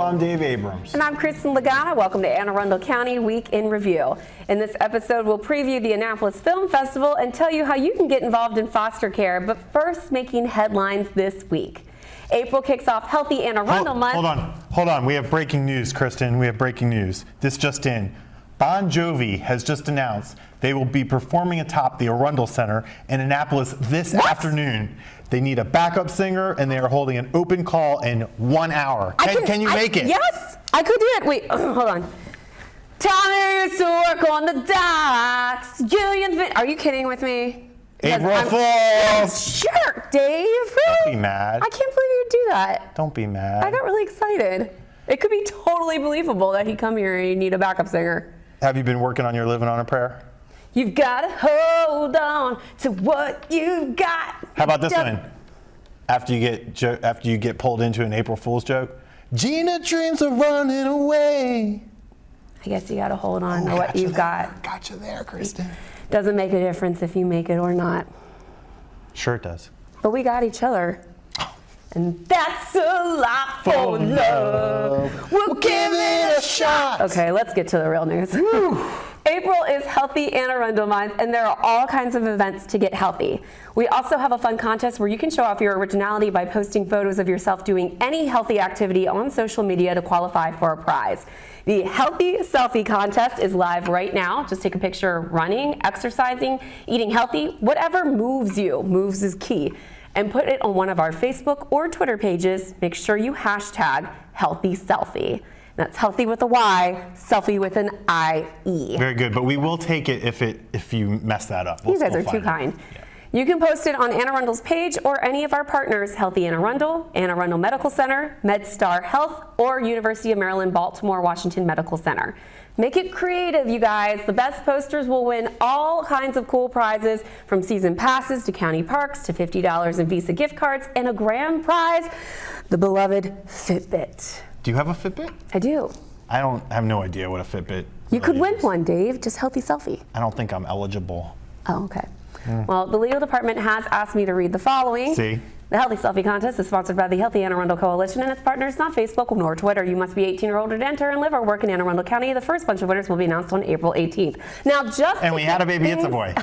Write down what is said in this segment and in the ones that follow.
I'm Dave Abrams. And I'm Kristin Lagana. Welcome to Arundel County Week in Review. In this episode, we'll preview the Annapolis Film Festival and tell you how you can get involved in foster care. But first, making headlines this week. April kicks off Healthy Anne Arundel Month. Hold on. We have breaking news, Kristin. We have breaking news. This just in. Bon Jovi has just announced they will be performing atop the Arundel Center in Annapolis this afternoon. They need a backup singer, and they are holding an open call in 1 hour. Can you make it? Yes, I could do it. Wait, hold on. Tommy used to work on the docks. Are you kidding with me? April Fools! Sure, Dave. Don't be mad. I can't believe you'd do that. Don't be mad. I got really excited. It could be totally believable that he'd come here and he'd need a backup singer. Have you been working on your Living on a Prayer? You've got to hold on to what you got. How about this one? After you get pulled into an April Fool's joke, Gina dreams of running away. I guess you got to hold on to what you've got. Got you there, Kristin. Doesn't make a difference if you make it or not. Sure it does. But we got each other. And that's a lot for love. We'll give it a shot. Okay, let's get to the real news. April is Healthy Anne Arundel Month, and there are all kinds of events to get healthy. We also have a fun contest where you can show off your originality by posting photos of yourself doing any healthy activity on social media to qualify for a prize. The Healthy Selfie Contest is live right now. Just take a picture running, exercising, eating healthy, whatever moves you. Moves is key. And put it on one of our Facebook or Twitter pages. Make sure you hashtag Healthy Selfie. That's healthy with a Y, selfie with an IE. Very good, but we will take it if you mess that up. You guys are too kind. Yeah. You can post it on Anne Arundel's page or any of our partners, Healthy Anne Arundel, Anne Arundel Medical Center, MedStar Health, or University of Maryland, Baltimore, Washington Medical Center. Make it creative, you guys. The best posters will win all kinds of cool prizes, from season passes to county parks to $50 in Visa gift cards, and a grand prize, the beloved Fitbit. Do you have a Fitbit? I do. I have no idea what a Fitbit You could win is. one, Dave. Just Healthy Selfie. I don't think I'm eligible. Oh, okay. Well, the legal department has asked me to read the following. See? The Healthy Selfie Contest is sponsored by the Healthy Anne Arundel Coalition and its partners, not Facebook nor Twitter. You must be 18 or older to enter and live or work in Anne Arundel County. The first bunch of winners will be announced on April 18th. Now, And we had a baby, it's a boy.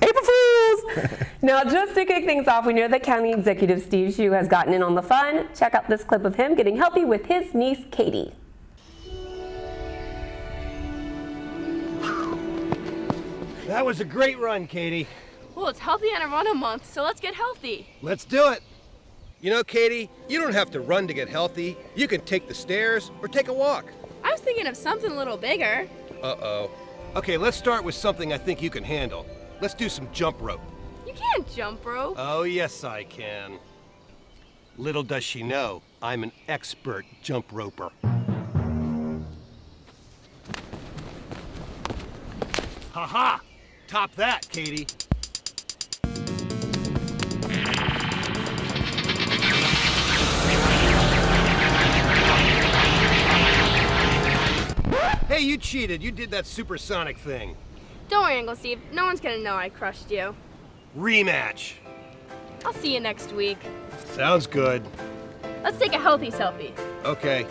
April Fools! Now, just to kick things off, we know that County Executive Steve Shue has gotten in on the fun. Check out this clip of him getting healthy with his niece, Katie. That was a great run, Katie. Well, it's Healthy Anne Arundel Month, so let's get healthy. Let's do it. You know, Katie, you don't have to run to get healthy. You can take the stairs or take a walk. I was thinking of something a little bigger. Uh-oh. Okay, let's start with something I think you can handle. Let's do some jump rope. You can't jump rope. Oh, yes, I can. Little does she know, I'm an expert jump roper. Ha-ha! Top that, Katie. Hey, you cheated. You did that supersonic thing. Don't worry, Uncle Steve. No one's gonna know I crushed you. Rematch. I'll see you next week. Sounds good. Let's take a healthy selfie. Okay.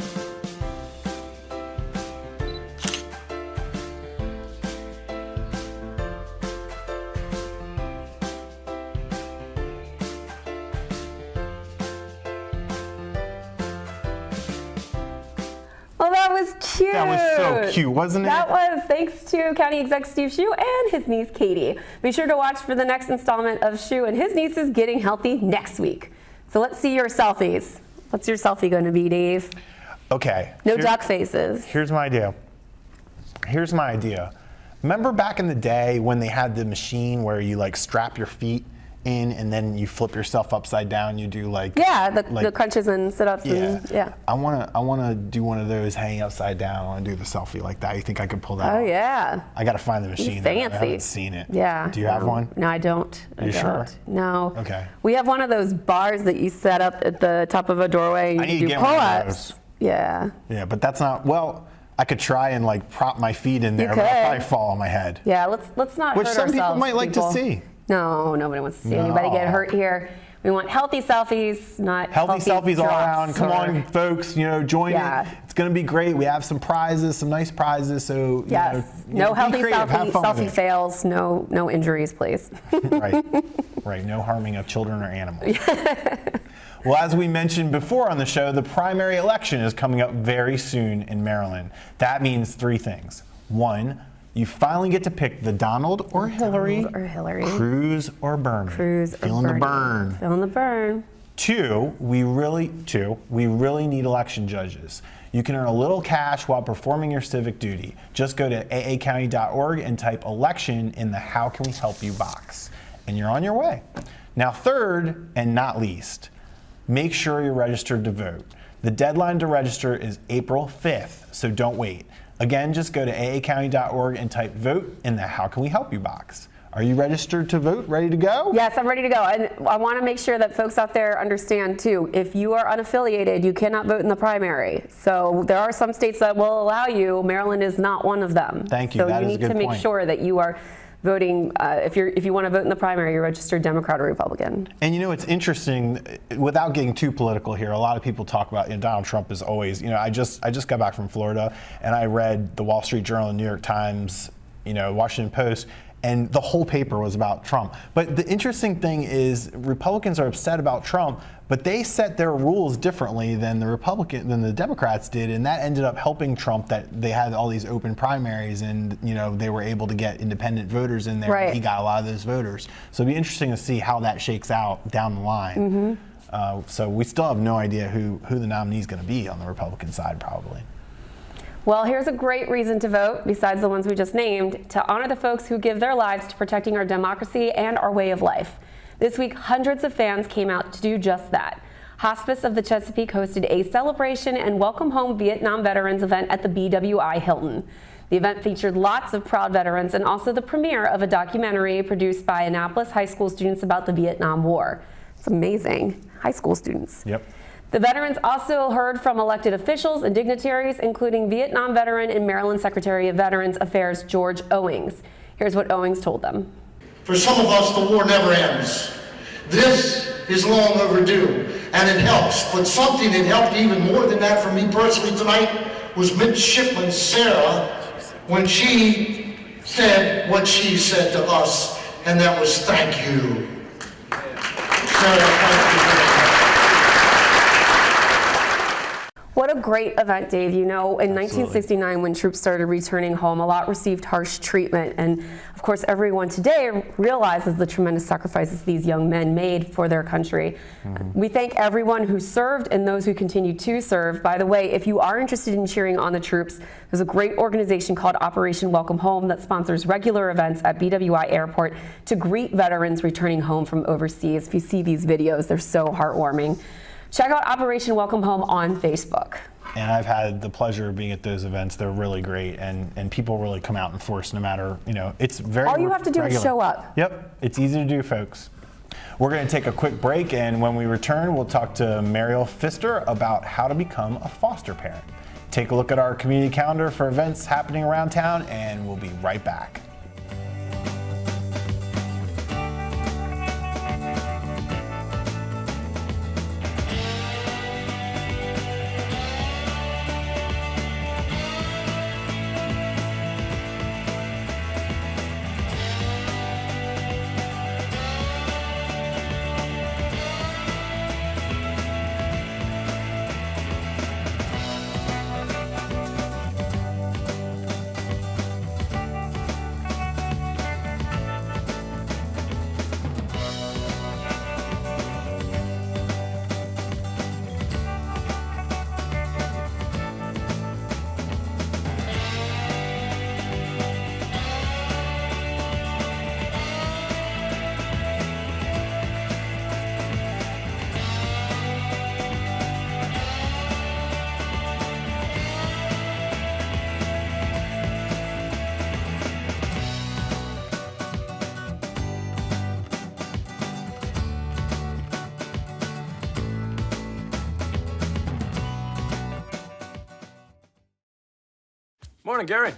Well, that was cute. That was so cute, wasn't it? That was, thanks to County Exec Steve Shue and his niece, Katie. Be sure to watch for the next installment of Shue and his nieces getting healthy next week. So let's see your selfies. What's your selfie going to be, Dave? Okay. No duck faces. Here's my idea. Remember back in the day when they had the machine where you like strap your feet in and then you flip yourself upside down, you do like the crunches and sit-ups. Yeah. I wanna do one of those hanging upside down. I wanna do the selfie like that. You think I could pull that off? Yeah. I gotta find the machine. Fancy. I haven't seen it. Yeah. Do you have one? No, I don't. You sure? No. Okay. We have one of those bars that you set up at the top of a doorway and I need you to do get one of pull-ups. those. Yeah. Yeah, but that's not, well, I could try and like prop my feet in there, You but I'll could. probably fall on my head. Yeah, let's not Which hurt some ourselves. people might like to see. No, nobody wants to see No. anybody get hurt here. We want healthy selfies, not Healthy selfies all around. drops Come or- on, folks, join Yeah. it. It's going to be great. We have some prizes, some nice prizes. So, Yes. No be healthy creative. Have fun with selfie it. fails. No injuries, please. Right. No harming of children or animals. Well, as we mentioned before on the show, the primary election is coming up very soon in Maryland. That means 3 things. 1, you finally get to pick the Donald or Hillary, Cruz or Bernie. Feeling the burn. Feeling the burn. 2, we really need election judges. You can earn a little cash while performing your civic duty. Just go to aacounty.org and type election in the How Can We Help You box, and you're on your way. Now, 3rd and not least, make sure you're registered to vote. The deadline to register is April 5th, so don't wait. Again, just go to aacounty.org and type vote in the How Can We Help You box. Are you registered to vote? Ready to go? Yes, I'm ready to go. And I want to make sure that folks out there understand too, if you are unaffiliated, you cannot vote in the primary. So there are some states that will allow you. Maryland is not one of them. Thank you. So That you is a need good to make point. sure that you are voting, if you want to vote in the primary, you're registered Democrat or Republican. And it's interesting, without getting too political here, a lot of people talk about, Donald Trump is always, I just got back from Florida and I read the Wall Street Journal, New York Times, Washington Post, and the whole paper was about Trump. But the interesting thing is Republicans are upset about Trump, but they set their rules differently than the Democrats did, and that ended up helping Trump, that they had all these open primaries and they were able to get independent voters in there. Right. And he got a lot of those voters. So it'll be interesting to see how that shakes out down the line. So we still have no idea who the nominee is going to be on the Republican side, probably. Well, here's a great reason to vote, besides the ones we just named, to honor the folks who give their lives to protecting our democracy and our way of life. This week, hundreds of fans came out to do just that. Hospice of the Chesapeake hosted a celebration and welcome home Vietnam veterans event at the BWI Hilton. The event featured lots of proud veterans and also the premiere of a documentary produced by Annapolis high school students about the Vietnam War. It's amazing. High school students. Yep. The veterans also heard from elected officials and dignitaries, including Vietnam veteran and Maryland Secretary of Veterans Affairs George Owings. Here's what Owings told them. For some of us, the war never ends. This is long overdue, and it helps. But something that helped even more than that for me personally tonight was Midshipman Sara, when she said what she said to us, and that was thank you. Sara, thank you very much. What a great event, Dave. In 1969, when troops started returning home, a lot received harsh treatment. And of course, everyone today realizes the tremendous sacrifices these young men made for their country. We thank everyone who served and those who continue to serve. By the way, if you are interested in cheering on the troops, there's a great organization called Operation Welcome Home that sponsors regular events at BWI Airport to greet veterans returning home from overseas. If you see these videos, they're so heartwarming. Check out Operation Welcome Home on Facebook. And I've had the pleasure of being at those events. They're really great, and people really come out in force no matter, it's very All you have to do is show up. Yep, it's easy to do, folks. We're going to take a quick break, and when we return, we'll talk to Mariel Pfister about how to become a foster parent. Take a look at our community calendar for events happening around town, and we'll be right back. Morning, Gary.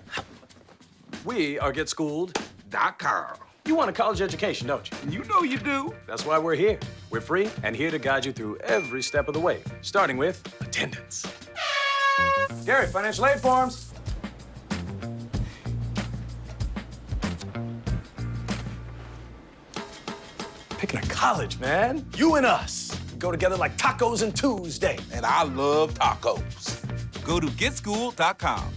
We are GetSchooled.com. You want a college education, don't you? You know you do. That's why we're here. We're free and here to guide you through every step of the way, starting with attendance. Gary, financial aid forms. Picking a college, man. You and us. We go together like tacos and Tuesday. And I love tacos. Go to getschool.com.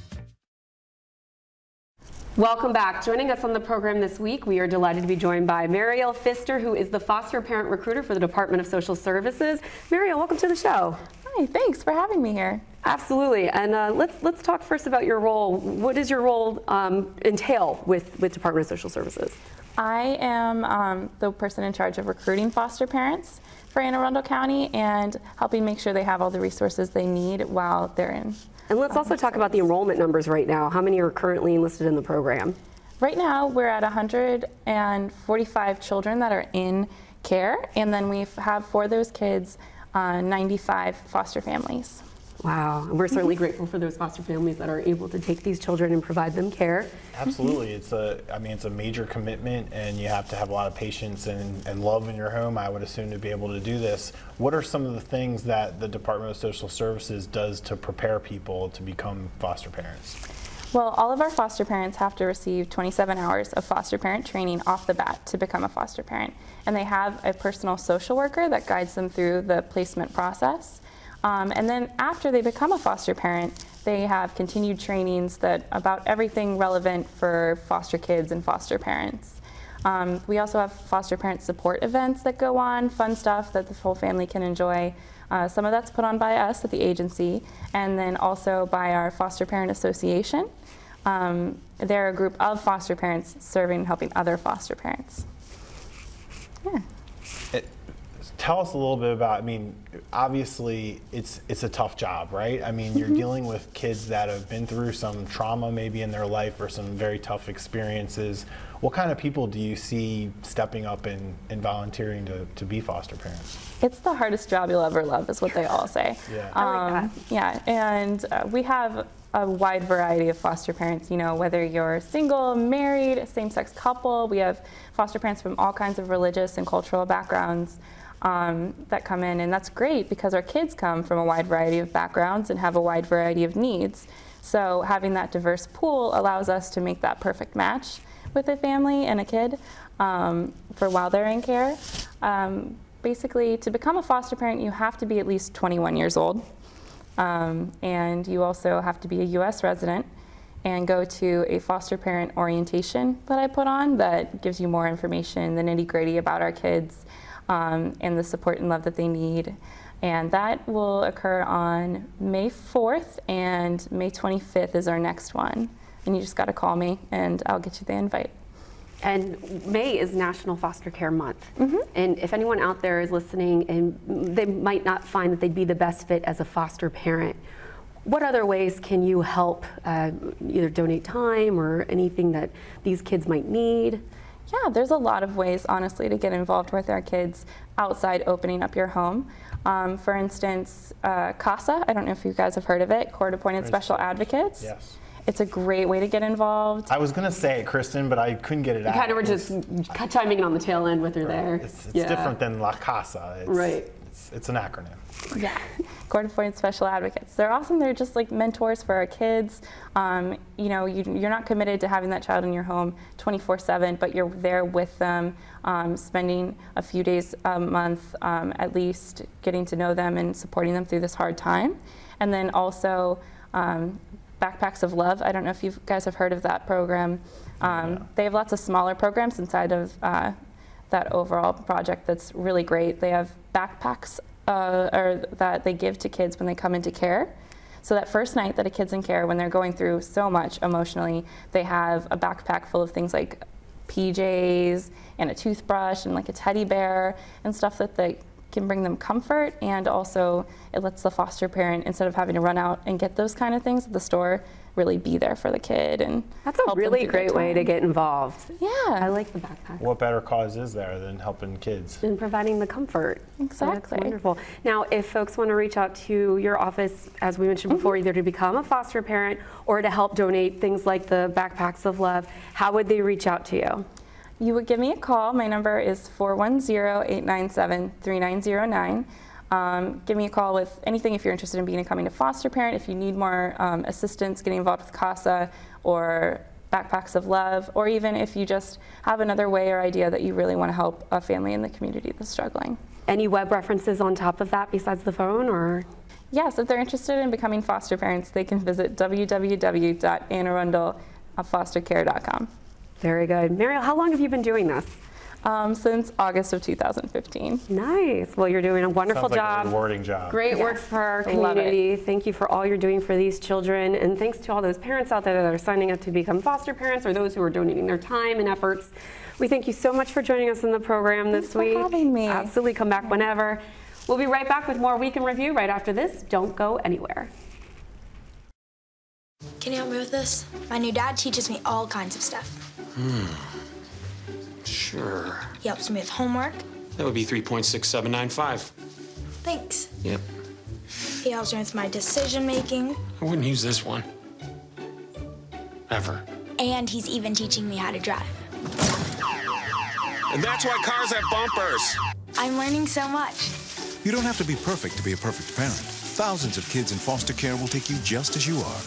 Welcome back. Joining us on the program this week, we are delighted to be joined by Mariel Pfister, who is the foster parent recruiter for the Department of Social Services. Mariel, welcome to the show. Hi, thanks for having me here. Absolutely. And let's talk first about your role. What does your role entail with Department of Social Services? I am the person in charge of recruiting foster parents for Anne Arundel County and helping make sure they have all the resources they need while they're in. And let's also talk about the enrollment numbers right now. How many are currently enlisted in the program? Right now, we're at 145 children that are in care, and then we have for those kids 95 foster families. Wow, and we're certainly grateful for those foster families that are able to take these children and provide them care. Absolutely, it's a major commitment, and you have to have a lot of patience and love in your home, I would assume, to be able to do this. What are some of the things that the Department of Social Services does to prepare people to become foster parents? Well, all of our foster parents have to receive 27 hours of foster parent training off the bat to become a foster parent. And they have a personal social worker that guides them through the placement process. And then after they become a foster parent, they have continued trainings about everything relevant for foster kids and foster parents. We also have foster parent support events that go on, fun stuff that the whole family can enjoy. Some of that's put on by us at the agency, and then also by our Foster Parent Association. They're a group of foster parents serving and helping other foster parents. Yeah. Tell us a little bit about, obviously it's a tough job, right? You're dealing with kids that have been through some trauma maybe in their life or some very tough experiences. What kind of people do you see stepping up and volunteering to be foster parents? It's the hardest job you'll ever love, is what they all say. Yeah. I like that. Yeah, and we have a wide variety of foster parents, whether you're single, married, same-sex couple. We have foster parents from all kinds of religious and cultural backgrounds that come in, and that's great because our kids come from a wide variety of backgrounds and have a wide variety of needs. So having that diverse pool allows us to make that perfect match with a family and a kid for while they're in care. Basically, to become a foster parent, you have to be at least 21 years old, and you also have to be a U.S. resident and go to a foster parent orientation that I put on that gives you more information, the nitty-gritty about our kids, and the support and love that they need. And that will occur on May 4th, and May 25th is our next one. And you just got to call me, and I'll get you the invite. And May is National Foster Care Month. And if anyone out there is listening and they might not find that they'd be the best fit as a foster parent, what other ways can you help, either donate time or anything that these kids might need? Yeah, there's a lot of ways, honestly, to get involved with our kids outside opening up your home. For instance, CASA, I don't know if you guys have heard of it, Court Appointed Special Advocates. Yes. It's a great way to get involved. I was going to say it, Kristin, but I couldn't get it out. You kind of were just chiming in on the tail end with her there. It's different than La Casa. Right. It's an acronym. Yeah, Court Appointed Special Advocates. They're awesome. They're just like mentors for our kids. You're not committed to having that child in your home 24/7, but you're there with them, spending a few days a month at least, getting to know them and supporting them through this hard time. And then also Backpacks of Love. I don't know if you guys have heard of that program. They have lots of smaller programs inside of that overall project that's really great. They have backpacks that they give to kids when they come into care. So that first night that a kid's in care, when they're going through so much emotionally, they have a backpack full of things like PJs and a toothbrush and like a teddy bear and stuff that they can bring them comfort, and also it lets the foster parent, instead of having to run out and get those kind of things at the store, really be there for the kid. And that's a really great way to get involved. Yeah. I like the backpack. What better cause is there than helping kids? And providing the comfort. Exactly. That's wonderful. Now, if folks want to reach out to your office, as we mentioned before, either to become a foster parent or to help donate things like the Backpacks of Love, how would they reach out to you? You would give me a call. My number is 410-897-3909. Give me a call with anything if you're interested in becoming a foster parent, if you need more assistance getting involved with CASA or Backpacks of Love, or even if you just have another way or idea that you really want to help a family in the community that's struggling. Any web references on top of that besides the phone, or? Yes, if they're interested in becoming foster parents, they can visit www.annarundelfostercare.com. Very good. Mariel, how long have you been doing this? Since August of 2015. Nice. Well, you're doing a wonderful Sounds like job. a rewarding job. Great work for our community. Thank you for all you're doing for these children. And thanks to all those parents out there that are signing up to become foster parents, or those who are donating their time and efforts. We thank you so much for joining us in the program this week. Thanks for having me. Absolutely. Come back whenever. We'll be right back with more Week in Review right after this. Don't go anywhere. Can you help me with this? My new dad teaches me all kinds of stuff. Sure. He helps me with homework. That would be 3.6795. Thanks. Yep. He helps me with my decision making. I wouldn't use this one. Ever. And he's even teaching me how to drive. And that's why cars have bumpers. I'm learning so much. You don't have to be perfect to be a perfect parent. Thousands of kids in foster care will take you just as you are.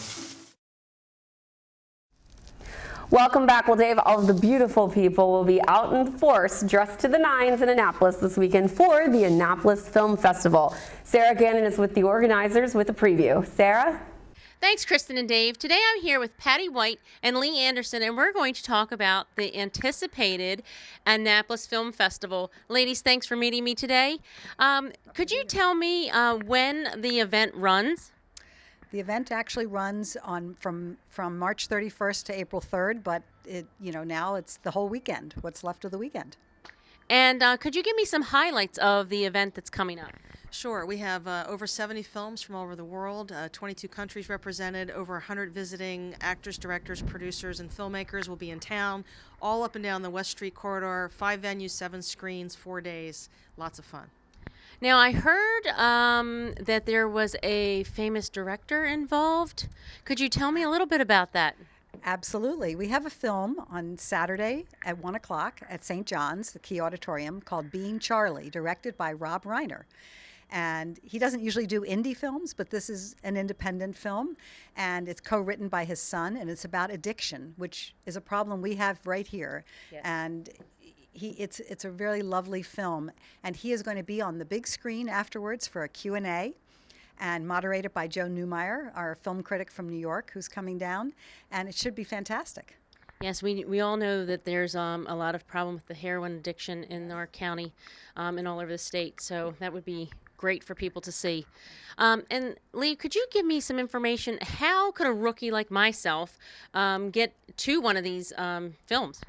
Welcome back. Well, Dave, all of the beautiful people will be out in force, dressed to the nines in Annapolis this weekend for the Annapolis Film Festival. Sara Gannon is with the organizers with a preview. Sarah? Thanks, Kristin and Dave. Today I'm here with Patty White and Lee Anderson, and we're going to talk about the anticipated Annapolis Film Festival. Ladies, thanks for meeting me today. Could you tell me when the event runs? The event actually runs from March 31st to April 3rd, but now it's the whole weekend, what's left of the weekend. And could you give me some highlights of the event that's coming up? Sure. We have over 70 films from all over the world, 22 countries represented, over 100 visiting actors, directors, producers, and filmmakers will be in town, all up and down the West Street corridor, 5 venues, 7 screens, 4 days, lots of fun. Now, I heard that there was a famous director involved. Could you tell me a little bit about that? Absolutely. We have a film on Saturday at 1 o'clock at St. John's, the Key Auditorium, called Being Charlie, directed by Rob Reiner. And he doesn't usually do indie films, but this is an independent film, and it's co-written by his son, and it's about addiction, which is a problem we have right here. Yes. And it's a really lovely film, and he is going to be on the big screen afterwards for a Q&A, and moderated by Joe Newmeyer, our film critic from New York, who's coming down, and it should be fantastic. Yes, we all know that there's a lot of problem with the heroin addiction in our county and all over the state, so that would be great for people to see. And Lee, could you give me some information? How could a rookie like myself get to one of these films?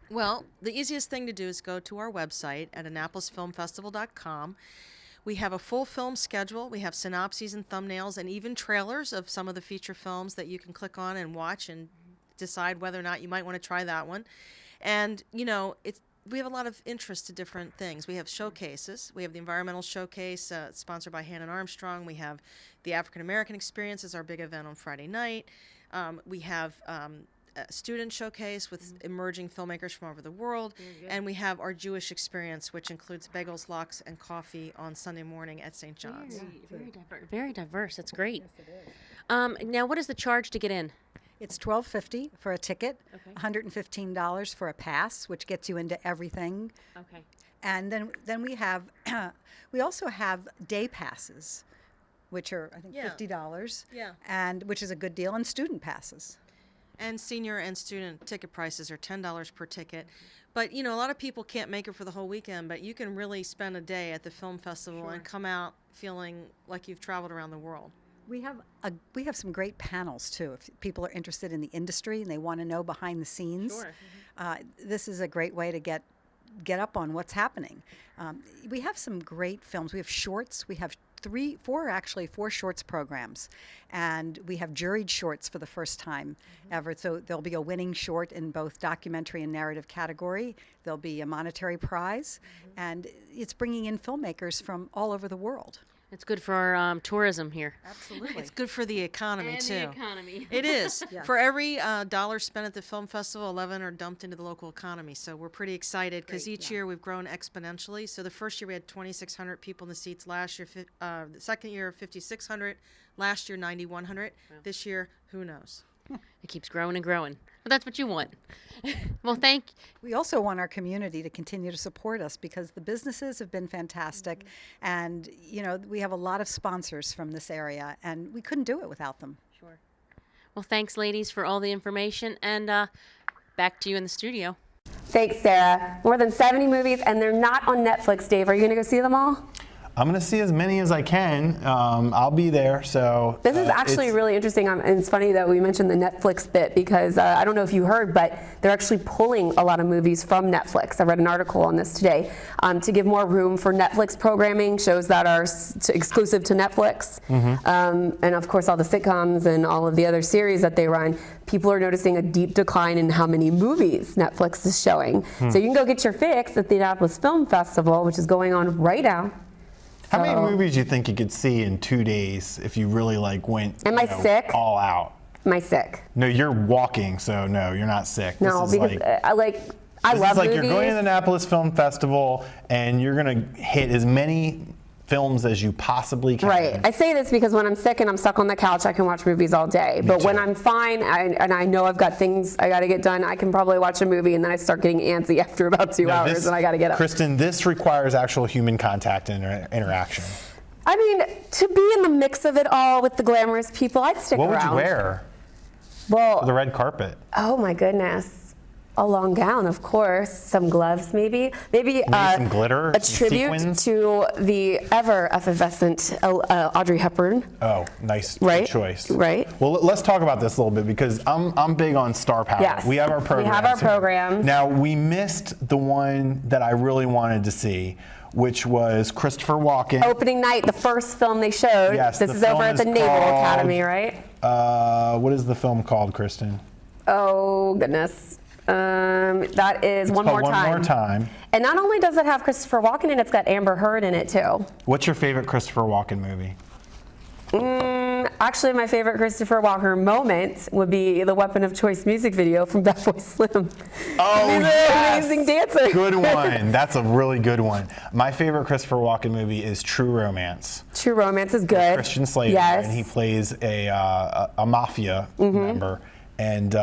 Well, the easiest thing to do is go to our website at AnnapolisFilmFestival.com. We have a full film schedule. We have synopses and thumbnails and even trailers of some of the feature films that you can click on and watch and decide whether or not you might want to try that one. And, we have a lot of interest to different things. We have showcases. We have the environmental showcase sponsored by Hannon Armstrong. We have the African American Experience is our big event on Friday night. We have a student showcase with emerging filmmakers from all over the world. And we have our Jewish Experience, which includes bagels, lox, and coffee on Sunday morning at St. John's. Very diverse. That's great. Yes, it is. Now, what is the charge to get in? It's $12.50 for a ticket, $115 for a pass, which gets you into everything. Okay. And then we have, we also have day passes, which are I think $50. Yeah. And which is a good deal, and student passes. And senior and student ticket prices are $10 per ticket. But, a lot of people can't make it for the whole weekend, but you can really spend a day at the film festival and come out feeling like you've traveled around the world. We have some great panels too. If people are interested in the industry and they want to know behind the scenes, sure. This is a great way to get up on what's happening. We have some great films. We have shorts. We have four shorts programs, and we have juried shorts for the first time ever. So there'll be a winning short in both documentary and narrative category. There'll be a monetary prize, and it's bringing in filmmakers from all over the world. It's good for tourism here. Absolutely. It's good for the economy, And too. the economy. It is. Yes. For every dollar spent at the film festival, 11 are dumped into the local economy. So we're pretty excited because each year we've grown exponentially. So the first year we had 2,600 people in the seats. Last year, the second year, 5,600. Last year, 9,100. This year, who knows? It keeps growing and growing. But that's what you want. Well, We also want our community to continue to support us because the businesses have been fantastic. And, you know, we have a lot of sponsors from this area, and we couldn't do it without them. Sure. Well, thanks, ladies, for all the information. And back to you in the studio. Thanks, Sarah. More than 70 movies, and they're not on Netflix, Dave. Are you going to go see them all? I'm going to see as many as I can. I'll be there. So This is actually really interesting. And it's funny that we mentioned the Netflix bit because I don't know if you heard, but they're actually pulling a lot of movies from Netflix. I read an article on this today to give more room for Netflix programming, shows that are exclusive to Netflix. And of course, all the sitcoms and all of the other series that they run. People are noticing a deep decline in how many movies Netflix is showing. So you can go get your fix at the Annapolis Film Festival, which is going on right now. How many movies do you think you could see in 2 days if you really went sick? all out? Am I sick? No, you're walking, so no, you're not sick. No, this is because I love movies. You're going to the Annapolis Film Festival and you're going to hit as many films as you possibly can. Right. I say this because when I'm sick and I'm stuck on the couch, I can watch movies all day. But when I'm fine and I know I've got things I got to get done, I can probably watch a movie and then I start getting antsy after about 2 hours and I got to get up. Kristin, this requires actual human contact and interaction. I mean, to be in the mix of it all with the glamorous people, I'd stick around. What would you wear? Well, for the red carpet. Oh my goodness. A long gown, of course. Some gloves, maybe. Maybe some glitter, a some tribute sequins. to the ever effervescent Audrey Hepburn. Oh, nice Right. choice. Right. Well, let's talk about this a little bit because I'm big on star power. Yes. We have our programs. We have our here. programs. Now, we missed the one that I really wanted to see, which was Christopher Walken. Opening night, the first film they showed. Yes, this the is over film at the is Naval called- Academy, right? What is the film called, Kristin? Oh, goodness. That is One More One Time. More Time. And not only does it have Christopher Walken in it, it's got Amber Heard in it too. What's your favorite Christopher Walken movie? Actually, my favorite Christopher Walken moment would be the Weapon of Choice music video from Bad Boy Slim. Oh, He's an amazing dancer. Good one. That's a really good one. My favorite Christopher Walken movie is True Romance. True Romance is good. Christian Slater, Yes. and he plays a mafia member, and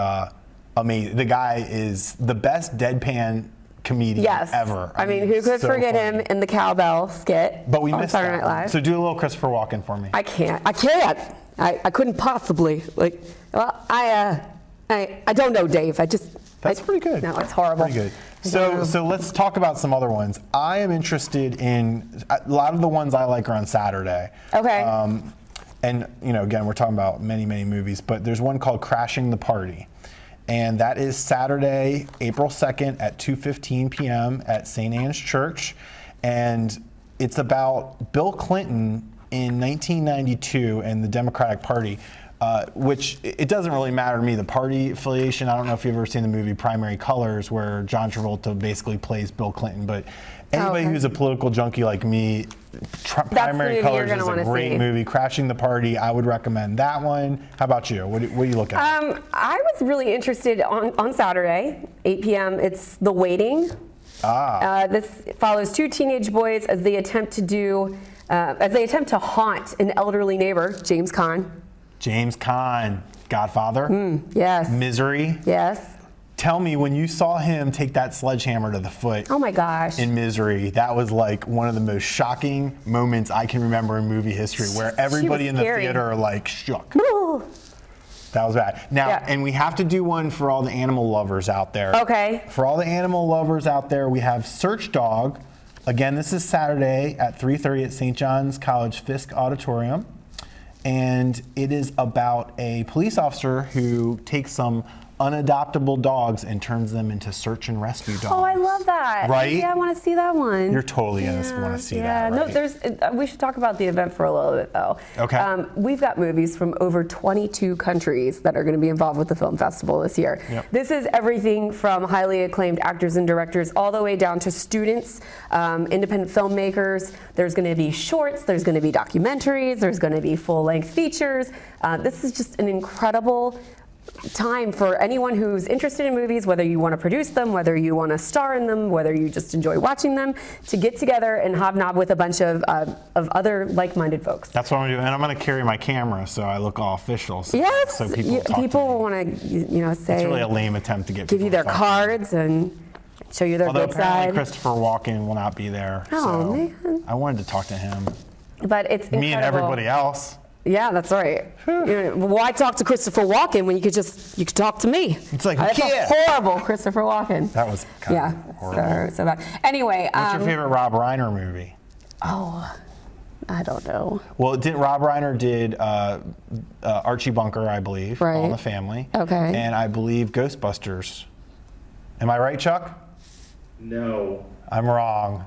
amazing. The guy is the best deadpan comedian ever. I mean, who could so forget funny. him in the cowbell skit? But we on missed Saturday that Night one. Live. So do a little Christopher Walken for me. I can't. I couldn't possibly. I don't know, Dave. That's pretty good. No, it's horrible. Pretty good. So let's talk about some other ones. I am interested in a lot of the ones I like are on Saturday. Okay. And again, we're talking about many movies, but there's one called Crashing the Party. And that is Saturday, April 2nd at 2:15 p.m. at St. Anne's Church. And it's about Bill Clinton in 1992 and the Democratic Party, which it doesn't really matter to me, the party affiliation. I don't know if you've ever seen the movie Primary Colors, where John Travolta basically plays Bill Clinton. But anybody who's a political junkie like me, Primary Colors is a great movie. Crashing the Party, I would recommend that one. How about you? What are you looking at? I was really interested on Saturday, 8 p.m. It's The Waiting. This follows two teenage boys as they attempt to haunt an elderly neighbor, James Caan. James Caan, Godfather. Yes. Misery. Yes. Tell me, when you saw him take that sledgehammer to the foot. Oh my gosh. In Misery, that was like one of the most shocking moments I can remember in movie history, where everybody in the theater shook. Ooh. That was bad. Now, and we have to do one for all the animal lovers out there. Okay. For all the animal lovers out there, we have Search Dog. Again, this is Saturday at 3:30 at St. John's College Fisk Auditorium. And it is about a police officer who takes some unadoptable dogs and turns them into search and rescue dogs. Oh, I love that. Right? Yeah, I want to see that one. You're totally going to want to see that, No, right? we should talk about the event for a little bit, though. Okay. We've got movies from over 22 countries that are going to be involved with the film festival this year. Yep. This is everything from highly acclaimed actors and directors all the way down to students, independent filmmakers. There's going to be shorts, there's going to be documentaries, there's going to be full-length features. This is just an incredible time for anyone who's interested in movies, whether you want to produce them, whether you want to star in them, whether you just enjoy watching them, to get together and hobnob with a bunch of other like-minded folks. That's what I'm going to do. And I'm going to carry my camera so I look all official. So, Yes, so people want to, say. It's really a lame attempt to get give people you their to talk cards and show you their Although good apparently side. Christopher Walken will not be there. Oh, so man. I wanted to talk to him. But it's incredible. Me and everybody else. Yeah, that's right. Why talk to Christopher Walken when you could talk to me? It's like, That's yeah. a horrible Christopher Walken. That was kind of horrible. So bad. Anyway, What's your favorite Rob Reiner movie? Oh, I don't know. Well, Rob Reiner did Archie Bunker, I believe, Right. All in the Family. Okay. And I believe Ghostbusters. Am I right, Chuck? No. I'm wrong.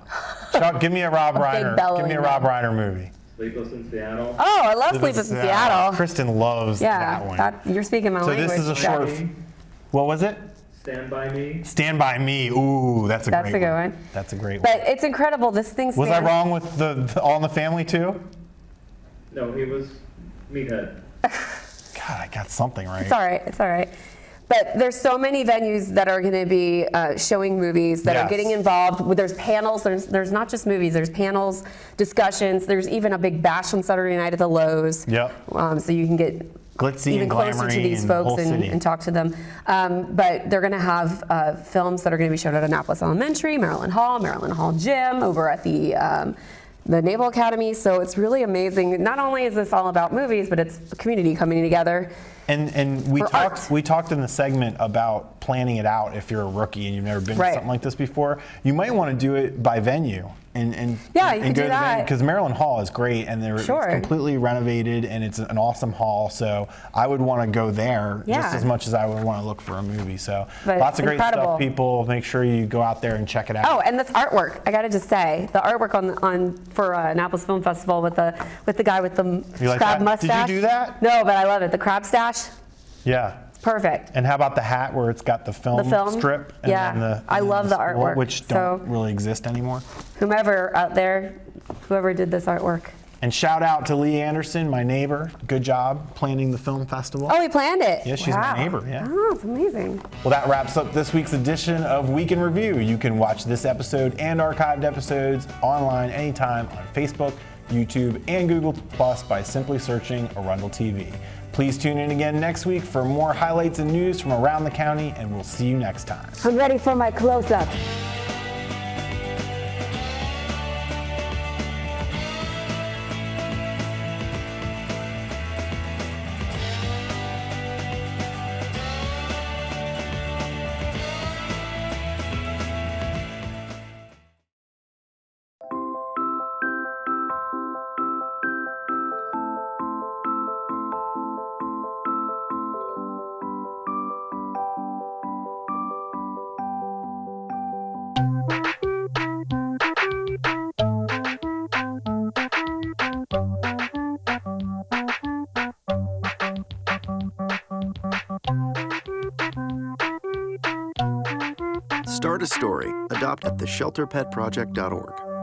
Chuck, give me a Rob Reiner. Give me a Rob Reiner movie. Sleepless in Seattle. Oh, I love Sleepless in Seattle. Kristen loves that one. Yeah, you're speaking my So language. this is a short. What was it? Stand By Me. Stand By Me. Ooh, that's a That's great a good one. one. That's a great But one. it's incredible. This thing Was I spans- wrong with the All in the Family too? No, he was Meathead. God, I got something right. It's all right. It's all right. But there's so many venues that are going to be showing movies that Yes. are getting involved. There's panels. There's not just movies. There's panels, discussions. There's even a big bash on Saturday night at the Lowe's. Yep. So you can get Glitzy even and closer to glamoury these and the folks whole city. and talk to them. But they're going to have films that are going to be shown at Annapolis Elementary, Maryland Hall Gym, over at the Naval Academy. So it's really amazing. Not only is this all about movies, but it's a community coming together. And we talked in the segment about planning it out if you're a rookie and you've never been to something like this before. You might want to do it by venue and Yeah, you could go do to that. because Maryland Hall is great and it's completely renovated and it's an awesome hall. So I would want to go there just as much as I would want to look for a movie. So But lots of it's great incredible. stuff. People, make sure you go out there and check it out. Oh, and this artwork! I got to just say, the artwork for Annapolis Film Festival with the guy with the You like crab that? mustache. Did you do that? No, but I love it. The crab stash. Yeah. Perfect. And how about the hat where it's got the film strip? And Yeah. then I love the artwork. Which don't really exist anymore. Whomever out there, whoever did this artwork. And shout out to Lee Anderson, my neighbor. Good job planning the film festival. Oh, he planned it. Yeah, she's my neighbor, yeah. Oh, it's amazing. Well, that wraps up this week's edition of Week in Review. You can watch this episode and archived episodes online anytime on Facebook, YouTube, and Google Plus by simply searching Arundel TV. Please tune in again next week for more highlights and news from around the county, and we'll see you next time. I'm ready for my close-up. Start a story. Adopt at theshelterpetproject.org.